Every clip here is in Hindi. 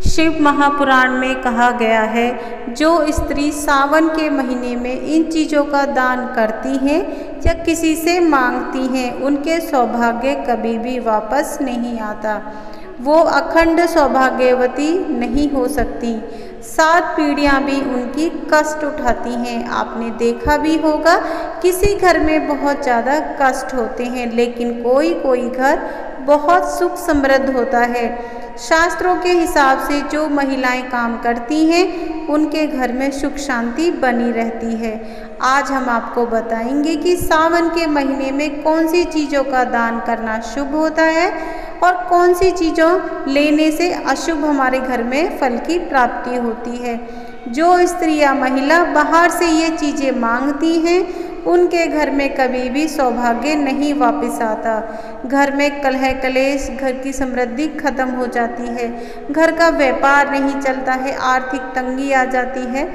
शिव महापुराण में कहा गया है, जो स्त्री सावन के महीने में इन चीज़ों का दान करती हैं या किसी से मांगती हैं, उनके सौभाग्य कभी भी वापस नहीं आता। वो अखंड सौभाग्यवती नहीं हो सकती। 7 पीढ़ियाँ भी उनकी कष्ट उठाती हैं। आपने देखा भी होगा, किसी घर में बहुत ज़्यादा कष्ट होते हैं, लेकिन कोई कोई घर बहुत सुख समृद्ध होता है। शास्त्रों के हिसाब से जो महिलाएं काम करती हैं, उनके घर में सुख शांति बनी रहती है। आज हम आपको बताएंगे कि सावन के महीने में कौन सी चीज़ों का दान करना शुभ होता है और कौन सी चीज़ों लेने से अशुभ हमारे घर में फल की प्राप्ति होती है। जो स्त्री या महिला बाहर से ये चीज़ें मांगती हैं, उनके घर में कभी भी सौभाग्य नहीं वापस आता। घर में कलह कलेश, घर की समृद्धि खत्म हो जाती है, घर का व्यापार नहीं चलता है, आर्थिक तंगी आ जाती है।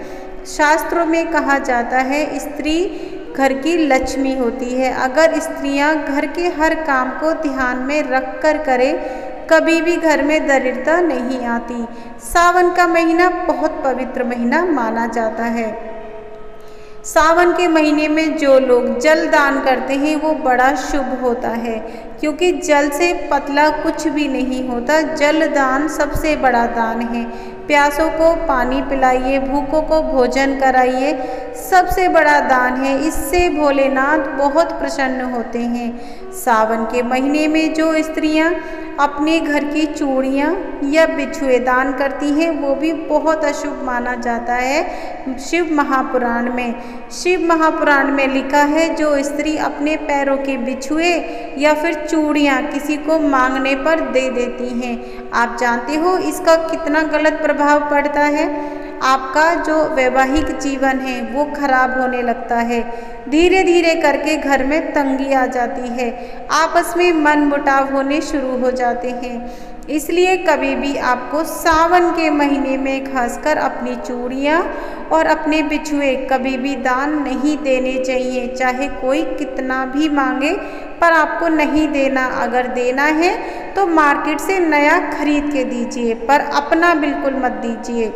शास्त्रों में कहा जाता है, स्त्री घर की लक्ष्मी होती है। अगर स्त्रियां घर के हर काम को ध्यान में रख कर करें, कभी भी घर में दरिद्रता नहीं आती। सावन का महीना बहुत पवित्र महीना माना जाता है। सावन के महीने में जो लोग जल दान करते हैं, वो बड़ा शुभ होता है, क्योंकि जल से पतला कुछ भी नहीं होता। जल दान सबसे बड़ा दान है। प्यासों को पानी पिलाइए, भूखों को भोजन कराइए, सबसे बड़ा दान है। इससे भोलेनाथ बहुत प्रसन्न होते हैं। सावन के महीने में जो स्त्रियां अपने घर की चूड़ियाँ या बिछुए दान करती हैं, वो भी बहुत अशुभ माना जाता है। शिव महापुराण में लिखा है, जो स्त्री अपने पैरों के बिछुए या फिर चूड़ियाँ किसी को मांगने पर दे देती हैं, आप जानते हो इसका कितना गलत प्रभाव पड़ता है। आपका जो वैवाहिक जीवन है वो खराब होने लगता है। धीरे धीरे करके घर में तंगी आ जाती है, आपस में मनमुटाव होने शुरू हो जाते हैं। इसलिए कभी भी आपको सावन के महीने में खासकर अपनी चूड़ियाँ और अपने बिछुए कभी भी दान नहीं देने चाहिए। चाहे कोई कितना भी मांगे, पर आपको नहीं देना। अगर देना है तो मार्केट से नया खरीद के दीजिए, पर अपना बिल्कुल मत दीजिए।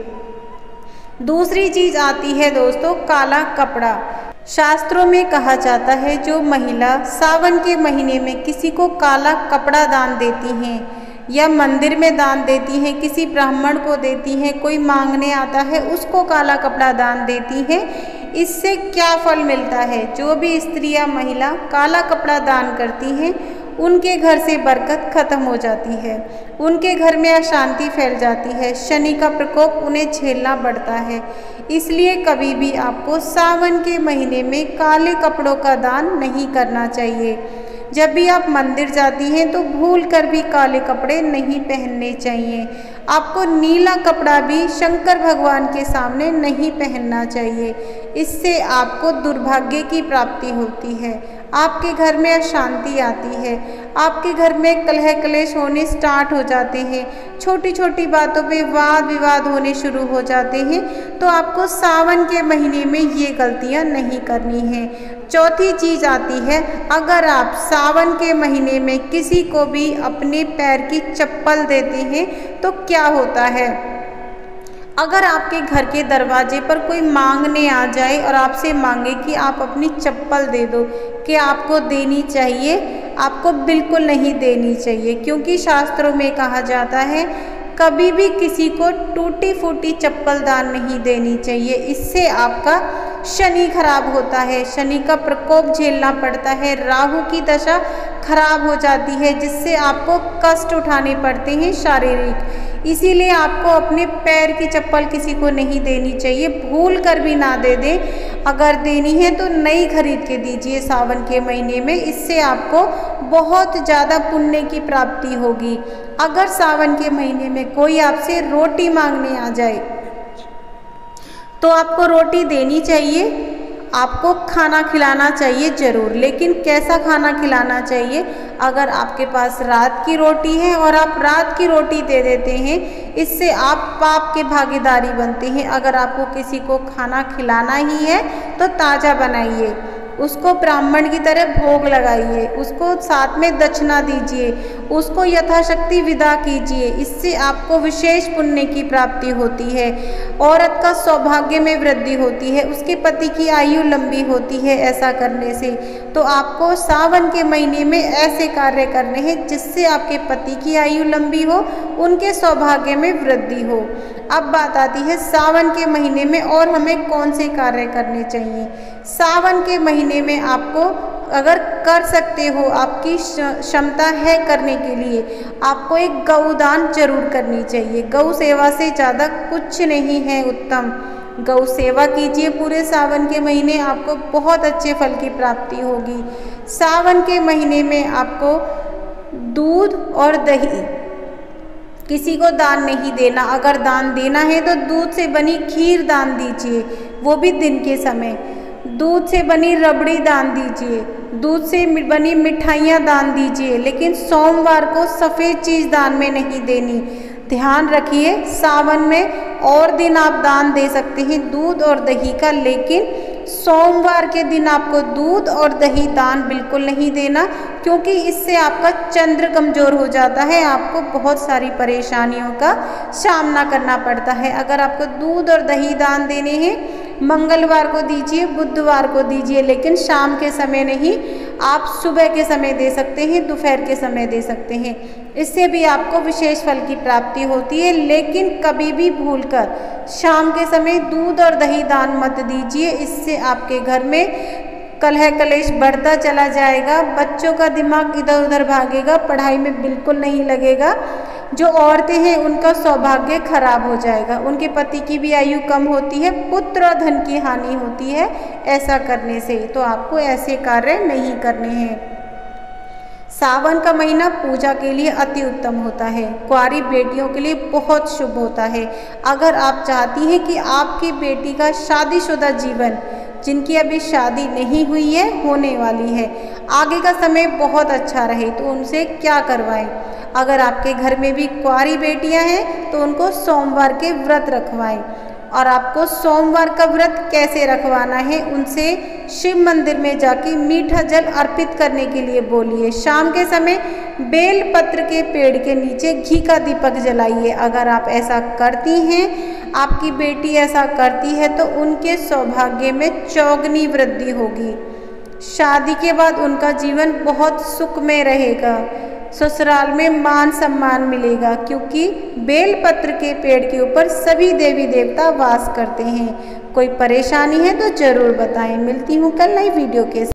दूसरी चीज़ आती है दोस्तों, काला कपड़ा। शास्त्रों में कहा जाता है, जो महिला सावन के महीने में किसी को काला कपड़ा दान देती हैं या मंदिर में दान देती हैं, किसी ब्राह्मण को देती हैं, कोई मांगने आता है उसको काला कपड़ा दान देती हैं, इससे क्या फल मिलता है। जो भी स्त्री या महिला काला कपड़ा दान करती हैं, उनके घर से बरकत खत्म हो जाती है, उनके घर में अशांति फैल जाती है, शनि का प्रकोप उन्हें झेलना पड़ता है। इसलिए कभी भी आपको सावन के महीने में काले कपड़ों का दान नहीं करना चाहिए। जब भी आप मंदिर जाती हैं तो भूल कर भी काले कपड़े नहीं पहनने चाहिए। आपको नीला कपड़ा भी शंकर भगवान के सामने नहीं पहनना चाहिए, इससे आपको दुर्भाग्य की प्राप्ति होती है, आपके घर में अशांति आती है, आपके घर में कलह कलेश होने स्टार्ट हो जाते हैं, छोटी छोटी बातों पे वाद विवाद होने शुरू हो जाते हैं। तो आपको सावन के महीने में ये गलतियां नहीं करनी है। चौथी चीज़ आती है, अगर आप सावन के महीने में किसी को भी अपने पैर की चप्पल देते हैं तो क्या होता है। अगर आपके घर के दरवाजे पर कोई मांगने आ जाए और आपसे मांगे कि आप अपनी चप्पल दे दो, क्या आपको देनी चाहिए? आपको बिल्कुल नहीं देनी चाहिए, क्योंकि शास्त्रों में कहा जाता है, कभी भी किसी को टूटी फूटी चप्पल दान नहीं देनी चाहिए। इससे आपका शनि खराब होता है, शनि का प्रकोप झेलना पड़ता है, राहु की दशा खराब हो जाती है, जिससे आपको कष्ट उठाने पड़ते हैं शारीरिक। इसीलिए आपको अपने पैर की चप्पल किसी को नहीं देनी चाहिए, भूल कर भी ना दे दे। अगर देनी है तो नई खरीद के दीजिए सावन के महीने में, इससे आपको बहुत ज़्यादा पुण्य की प्राप्ति होगी। अगर सावन के महीने में कोई आपसे रोटी मांगने आ जाए तो आपको रोटी देनी चाहिए, आपको खाना खिलाना चाहिए ज़रूर, लेकिन कैसा खाना खिलाना चाहिए। अगर आपके पास रात की रोटी है और आप रात की रोटी दे देते हैं, इससे आप पाप के भागीदारी बनते हैं। अगर आपको किसी को खाना खिलाना ही है तो ताज़ा बनाइए, उसको ब्राह्मण की तरह भोग लगाइए, उसको साथ में दक्षिणा दीजिए, उसको यथाशक्ति विदा कीजिए। इससे आपको विशेष पुण्य की प्राप्ति होती है। औरत का सौभाग्य में वृद्धि होती है, उसके पति की आयु लंबी होती है ऐसा करने से। तो आपको सावन के महीने में ऐसे कार्य करने हैं जिससे आपके पति की आयु लंबी हो, उनके सौभाग्य में वृद्धि हो। अब बात आती है सावन के महीने में और हमें कौन से कार्य करने चाहिए। सावन के महीने में आपको अगर कर सकते हो, आपकी क्षमता है करने के लिए, आपको एक गौदान जरूर करनी चाहिए। गौ सेवा से ज़्यादा कुछ नहीं है उत्तम। गौ सेवा कीजिए पूरे सावन के महीने, आपको बहुत अच्छे फल की प्राप्ति होगी। सावन के महीने में आपको दूध और दही किसी को दान नहीं देना। अगर दान देना है तो दूध से बनी खीर दान दीजिए, वो भी दिन के समय। दूध से बनी रबड़ी दान दीजिए, दूध से बनी मिठाइयाँ दान दीजिए, लेकिन सोमवार को सफ़ेद चीज़ दान में नहीं देनी। ध्यान रखिए, सावन में और दिन आप दान दे सकते हैं दूध और दही का, लेकिन सोमवार के दिन आपको दूध और दही दान बिल्कुल नहीं देना, क्योंकि इससे आपका चंद्र कमज़ोर हो जाता है, आपको बहुत सारी परेशानियों का सामना करना पड़ता है। अगर आपको दूध और दही दान देने हैं, मंगलवार को दीजिए, बुधवार को दीजिए, लेकिन शाम के समय नहीं, आप सुबह के समय दे सकते हैं, दोपहर के समय दे सकते हैं। इससे भी आपको विशेष फल की प्राप्ति होती है। लेकिन कभी भी भूलकर शाम के समय दूध और दही दान मत दीजिए, इससे आपके घर में कलह कलेश बढ़ता चला जाएगा, बच्चों का दिमाग इधर उधर भागेगा, पढ़ाई में बिल्कुल नहीं लगेगा। जो औरतें हैं उनका सौभाग्य खराब हो जाएगा, उनके पति की भी आयु कम होती है, पुत्र और धन की हानि होती है ऐसा करने से। तो आपको ऐसे कार्य नहीं करने हैं। सावन का महीना पूजा के लिए अति उत्तम होता है, कुंवारी बेटियों के लिए बहुत शुभ होता है। अगर आप चाहती हैं कि आपकी बेटी का शादीशुदा जीवन, जिनकी अभी शादी नहीं हुई है, होने वाली है, आगे का समय बहुत अच्छा रहे, तो उनसे क्या करवाएं। अगर आपके घर में भी कुंवारी बेटियां हैं तो उनको सोमवार के व्रत रखवाएं। और आपको सोमवार का व्रत कैसे रखवाना है, उनसे शिव मंदिर में जाके मीठा जल अर्पित करने के लिए बोलिए। शाम के समय बेल पत्र के पेड़ के नीचे घी का दीपक जलाइए। अगर आप ऐसा करती हैं, आपकी बेटी ऐसा करती है, तो उनके सौभाग्य में चौगुनी वृद्धि होगी। शादी के बाद उनका जीवन बहुत सुख में रहेगा, ससुराल में मान सम्मान मिलेगा, क्योंकि बेलपत्र के पेड़ के ऊपर सभी देवी देवता वास करते हैं। कोई परेशानी है तो ज़रूर बताएं। मिलती हूँ कल नई वीडियो के साथ।